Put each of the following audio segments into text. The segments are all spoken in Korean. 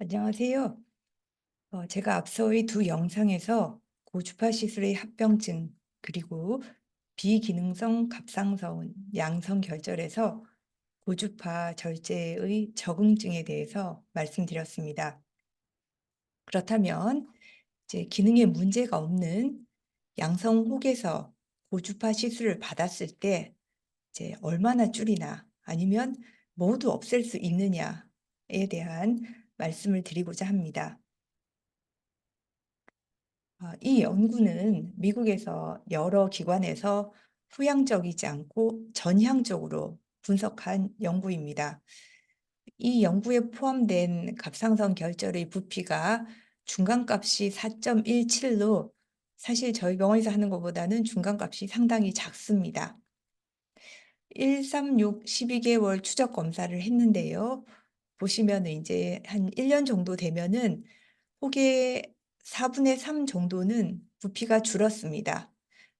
안녕하세요. 제가 앞서의 두 영상에서 고주파 시술의 합병증, 그리고 비기능성 갑상선 양성 결절에서 고주파 절제의 적응증에 대해서 말씀드렸습니다. 그렇다면 이제 기능에 문제가 없는 양성 혹에서 고주파 시술을 받았을 때 이제 얼마나 줄이나 아니면 모두 없앨 수 있느냐에 대한 말씀을 드리고자 합니다. 이 연구는 미국에서 여러 기관에서 후향적이지 않고 전향적으로 분석한 연구입니다. 이 연구에 포함된 갑상선 결절의 부피가 중간값이 4.17로 사실 저희 병원에서 하는 것보다는 중간값이 상당히 작습니다. 136 12개월 추적 검사를 했는데요. 보시면은 이제 한 1년 정도 되면은 혹의 4분의 3 정도는 부피가 줄었습니다.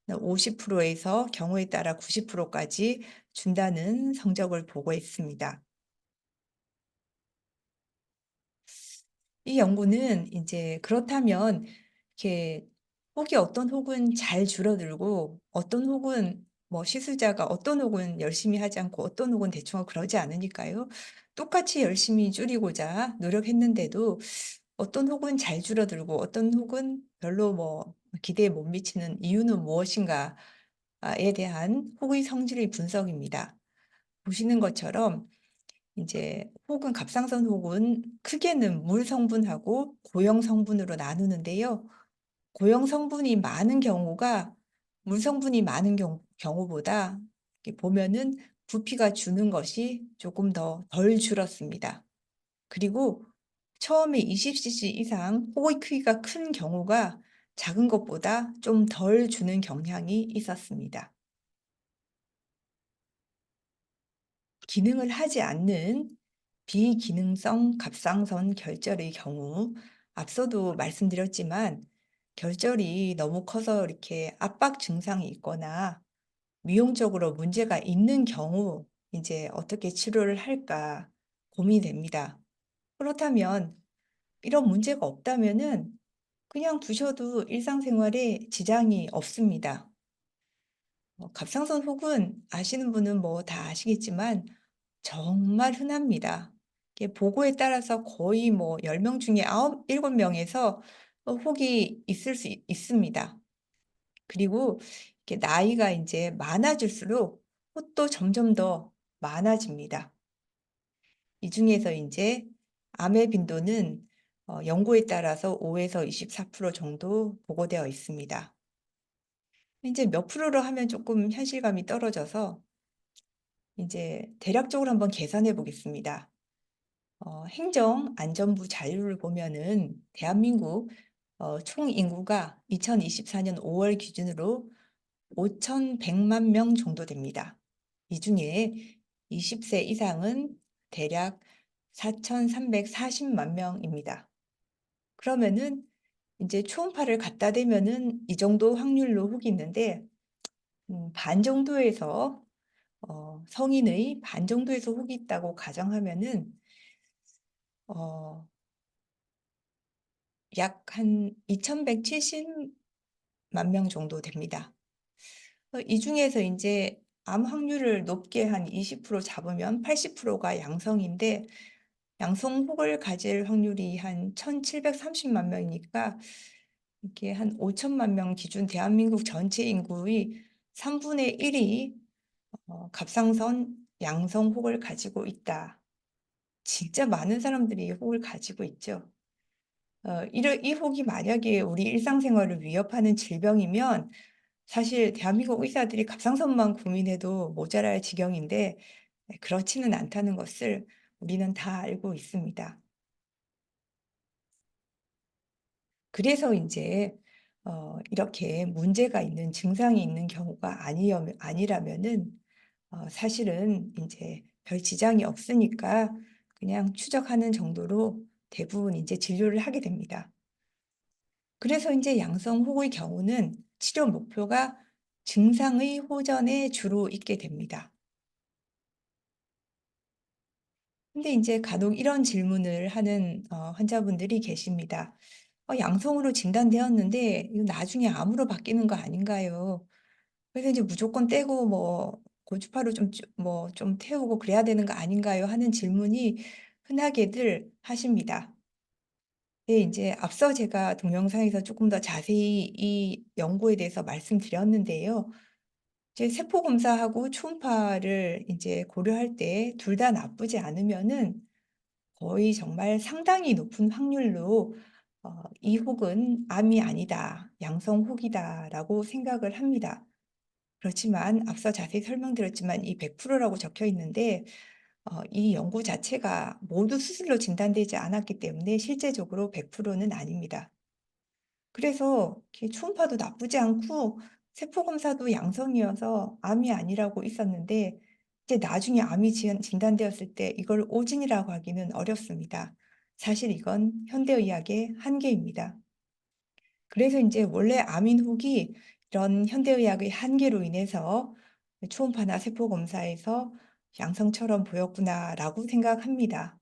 50% 에서 경우에 따라 90% 까지 준다는 성적을 보고했습니다. 이 연구는 이제 그렇다면 이렇게 혹이 어떤 혹은 잘 줄어들고 어떤 혹은 뭐 시술자가 어떤 혹은 열심히 하지 않고 어떤 혹은 대충 하고 그러지 않으니까요. 똑같이 열심히 줄이고자 노력했는데도 어떤 혹은 잘 줄어들고 어떤 혹은 별로 뭐 기대에 못 미치는 이유는 무엇인가에 대한 혹의 성질의 분석입니다. 보시는 것처럼 이제 혹은 갑상선 혹은 크게는 물 성분하고 고형 성분으로 나누는데요. 고형 성분이 많은 경우가 물 성분이 많은 경우보다 이렇게 보면은 부피가 주는 것이 조금 더 덜 줄었습니다. 그리고 처음에 20cc 이상 혹의 크기가 큰 경우가 작은 것보다 좀 덜 주는 경향이 있었습니다. 기능을 하지 않는 비기능성 갑상선 결절의 경우 앞서도 말씀드렸지만 결절이 너무 커서 이렇게 압박 증상이 있거나 미용적으로 문제가 있는 경우 이제 어떻게 치료를 할까 고민됩니다. 그렇다면 이런 문제가 없다면은 그냥 두셔도 일상생활에 지장이 없습니다. 갑상선 혹은 아시는 분은 뭐 다 아시겠지만 정말 흔합니다. 이게 보고에 따라서 거의 뭐 10명 중에 9, 7 명에서 혹이 있을 수 있습니다. 그리고 이렇게 나이가 이제 많아질수록 혹도 점점 더 많아집니다. 이 중에서 이제 암의 빈도는 연구에 따라서 5에서 24% 정도 보고되어 있습니다. 이제 몇 프로로 하면 조금 현실감이 떨어져서 이제 대략적으로 한번 계산해 보겠습니다. 행정안전부 자료를 보면은 대한민국 총 인구가 2024년 5월 기준으로 5,100만 명 정도 됩니다. 이 중에 20세 이상은 대략 4,340만 명입니다. 그러면은 이제 초음파를 갖다 대면은 이 정도 확률로 혹이 있는데 반 정도에서 성인의 반 정도에서 혹이 있다고 가정하면은 어 약 한 2,170만 명 정도 됩니다. 이 중에서 이제 암 확률을 높게 한 20% 잡으면 80%가 양성인데 양성 혹을 가질 확률이 한 1,730만 명이니까 이게 한 5천만 명 기준 대한민국 전체 인구의 3분의 1이 갑상선 양성 혹을 가지고 있다. 진짜 많은 사람들이 혹을 가지고 있죠. 이 혹이 만약에 우리 일상생활을 위협하는 질병이면 사실 대한민국 의사들이 갑상선만 고민해도 모자랄 지경인데 그렇지는 않다는 것을 우리는 다 알고 있습니다. 그래서 이제 이렇게 문제가 있는 증상이 있는 경우가 아니라면은 사실은 이제 별 지장이 없으니까 그냥 추적하는 정도로 대부분 이제 진료를 하게 됩니다. 그래서 이제 양성 혹의 경우는 치료 목표가 증상의 호전에 주로 있게 됩니다. 근데 이제 간혹 이런 질문을 하는 환자분들이 계십니다. 양성으로 진단되었는데 이거 나중에 암으로 바뀌는 거 아닌가요?" 그래서 이제 "무조건 떼고 뭐 고주파로 좀 태우고 그래야 되는 거 아닌가요?" 하는 질문이 흔하게들 하십니다. 네, 인제 앞서 제가 동영상에서 쪼끔 더 자세히 이 연구에 대해서 말씀드렸는데요. 이제 세포 검사하고 초음파를 인제 고려할 때 둘 다 나쁘지 않으면은 거의 정말 상당히 높은 확률로 '이 혹은 암이 아니다. 양성 혹이다.'라고 생각을 합니다. 그렇지만 앞서 자세히 설명드렸지만 이 100% 라고 적혀 있는데 이 연구 자체가 모두 수술로 진단되지 않았기 때문에 실제적으로 100%는 아닙니다. 그래서 이렇게 초음파도 나쁘지 않고 세포 검사도 양성이어서 암이 아니라고 있었는데 이제 나중에 암이 진단되었을 때 이걸 오진이라고 하기는 어렵습니다. 사실 이건 현대의학의 한계입니다. 그래서 이제 원래 암인 혹이 이런 현대의학의 한계로 인해서 '초음파나 세포 검사에서 양성처럼 보였구나.'라고 생각합니다.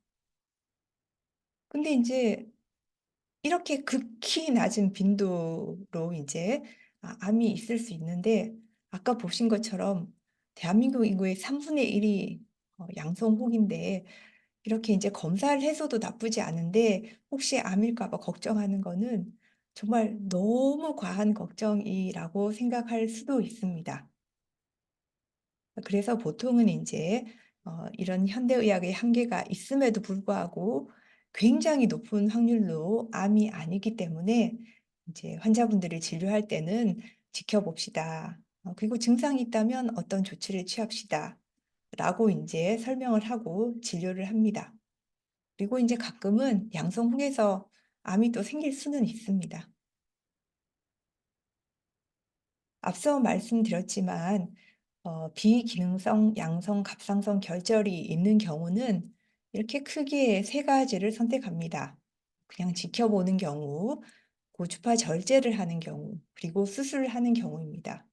근데 이제 이렇게 극히 낮은 빈도로 이제 암이 있을 수 있는데 아까 보신 것처럼 대한민국 인구의 3분의 1이 양성 혹인데 이렇게 이제 검사를 해서도 나쁘지 않은데 혹시 암일까 봐 걱정하는 거는 정말 너무 과한 걱정이라고 생각할 수도 있습니다. 그래서 보통은 이제 이런 현대의학의 한계가 있음에도 불구하고 굉장히 높은 확률로 암이 아니기 때문에 이제 환자분들을 진료할 때는 "지켜봅시다. 그리고 증상이 있다면 어떤 조치를 취합시다."라고 이제 설명을 하고 진료를 합니다. 그리고 이제 가끔은 양성 후에서 암이 또 생길 수는 있습니다. 앞서 말씀드렸지만 비기능성 양성 갑상선 결절이 있는 경우는 이렇게 크게 세 가지를 선택합니다. 그냥 지켜보는 경우, 고주파 절제를 하는 경우, 그리고 수술을 하는 경우입니다.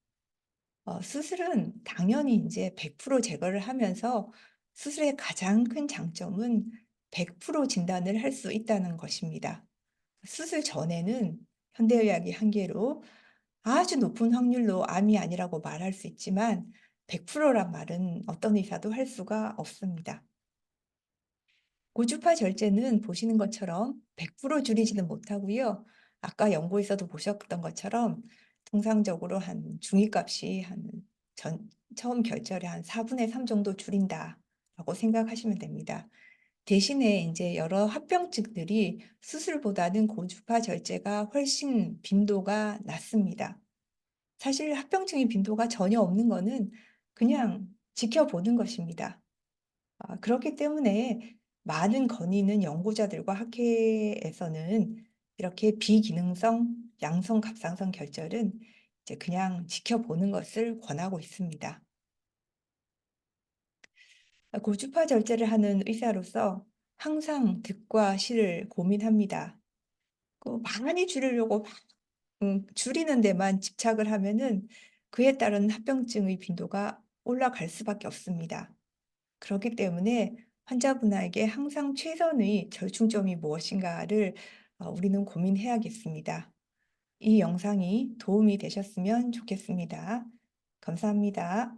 수술은 당연히 이제 100% 제거를 하면서 수술의 가장 큰 장점은 100% 진단을 할 수 있다는 것입니다. 수술 전에는 현대의학의 한계로 아주 높은 확률로 암이 아니라고 말할 수 있지만 100%란 말은 어떤 의사도 할 수가 없습니다. 고주파 절제는 보시는 것처럼 100% 줄이지는 못하고요. 아까 연구에서도 보셨던 것처럼 통상적으로 한 중위값이 한 처음 결절의 한 4분의 3 정도 줄인다라고 생각하시면 됩니다. 대신에 이제 여러 합병증들이 수술보다는 고주파 절제가 훨씬 빈도가 낮습니다. 사실 합병증의 빈도가 전혀 없는 거는 그냥 지켜보는 것입니다. 그렇기 때문에 많은 건의는 연구자들과 학회에서는 이렇게 비기능성 양성 갑상선 결절은 이제 그냥 지켜보는 것을 권하고 있습니다. 고주파 절제를 하는 의사로서 항상 득과 실을 고민합니다. 많이 줄이려고 줄이는 데만 집착을 하면은 그에 따른 합병증의 빈도가 올라갈 수밖에 없습니다. 그렇기 때문에 환자분에게 항상 최선의 절충점이 무엇인가를 우리는 고민해야겠습니다. 이 영상이 도움이 되셨으면 좋겠습니다. 감사합니다.